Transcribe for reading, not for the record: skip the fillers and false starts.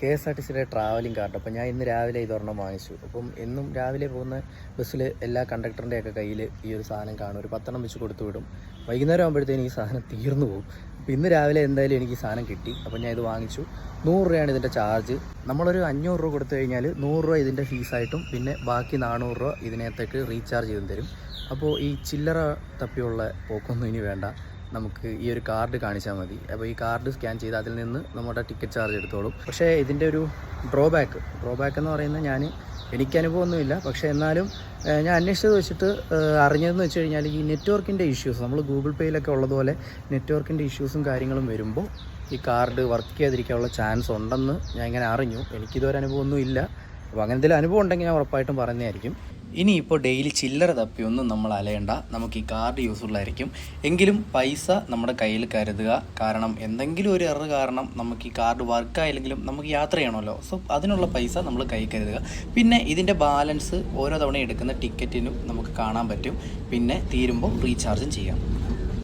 KSRTCയുടെ travelling card. അപ്പോൾ ഞാൻ ഇന്ന് രാവിലെ ഇതൊരെണ്ണം വാങ്ങിച്ചു. അപ്പം എന്നും രാവിലെ പോകുന്ന ബസ്സിൽ എല്ലാ കണ്ടക്ടറിൻ്റെയൊക്കെ കയ്യിൽ ഈ ഒരു സാധനം കാണും. ഒരു 10 വെച്ച് കൊടുത്തു വിടും. വൈകുന്നേരം ആകുമ്പോഴത്തേനും ഈ സാധനം തീർന്നു പോകും. അപ്പോൾ ഇന്ന് രാവിലെ എന്തായാലും എനിക്ക് ഈ സാധനം കിട്ടി. അപ്പോൾ ഞാൻ ഇത് വാങ്ങിച്ചു. 100 രൂപയാണ് ഇതിൻ്റെ ചാർജ്. നമ്മളൊരു 500 രൂപ കൊടുത്തു കഴിഞ്ഞാൽ 100 രൂപ ഇതിൻ്റെ ഫീസായിട്ടും പിന്നെ ബാക്കി 400 രൂപ ഇതിനകത്തേക്ക് റീചാർജ് ചെയ്തും തരും. അപ്പോൾ ഈ ചില്ലറ തപ്പിയുള്ള പോക്കൊന്നും ഇനി വേണ്ട. നമുക്ക് ഈ ഒരു കാർഡ് കാണിച്ചാൽ മതി. അപ്പോൾ ഈ കാർഡ് സ്കാൻ ചെയ്ത് അതിൽ നിന്ന് നമ്മുടെ ടിക്കറ്റ് ചാർജ് എടുത്തോളും. പക്ഷേ ഇതിൻ്റെ ഒരു ഡ്രോബാക്ക് എന്ന് പറയുന്നത് എനിക്ക് അനുഭവമൊന്നുമില്ല. പക്ഷേ എന്നാലും ഞാൻ അന്വേഷിച്ചത് വെച്ചിട്ട് അറിഞ്ഞതെന്ന് വെച്ച് കഴിഞ്ഞാൽ ഈ നെറ്റ്വർക്കിൻ്റെ ഇഷ്യൂസ്, നമ്മൾ ഗൂഗിൾ പേയിലൊക്കെ ഉള്ളതുപോലെ നെറ്റ്വർക്കിൻ്റെ ഇഷ്യൂസും കാര്യങ്ങളും വരുമ്പോൾ ഈ കാർഡ് വർക്ക് ചെയ്യാതിരിക്കാനുള്ള ചാൻസ് ഉണ്ടെന്ന് ഞാൻ ഇങ്ങനെ അറിഞ്ഞു. എനിക്കിതുവരെ അനുഭവമൊന്നും ഇല്ല. അപ്പോൾ അങ്ങനെ എന്തെങ്കിലും അനുഭവം ഉണ്ടെങ്കിൽ ഞാൻ ഉറപ്പായിട്ടും പറയുന്നതായിരിക്കും. ഇനിയിപ്പോൾ ഡെയിലി ചില്ലറ തപ്പിയൊന്നും നമ്മൾ അലയണ്ട. നമുക്ക് ഈ കാർഡ് യൂസ്ഫുൾ ആയിരിക്കും. എങ്കിലും പൈസ നമ്മുടെ കയ്യിൽ കരുതുക. കാരണം എന്തെങ്കിലും ഒരു എറർ കാരണം നമുക്ക് ഈ കാർഡ് വർക്കായില്ലെങ്കിലും നമുക്ക് യാത്ര ചെയ്യണമല്ലോ. സോ അതിനുള്ള പൈസ നമ്മൾ കൈ കരുതുക. പിന്നെ ഇതിൻ്റെ ബാലൻസ് ഓരോ തവണ എടുക്കുന്ന ടിക്കറ്റിനും നമുക്ക് കാണാൻ പറ്റും. പിന്നെ തീരുമ്പോൾ റീചാർജും ചെയ്യാം.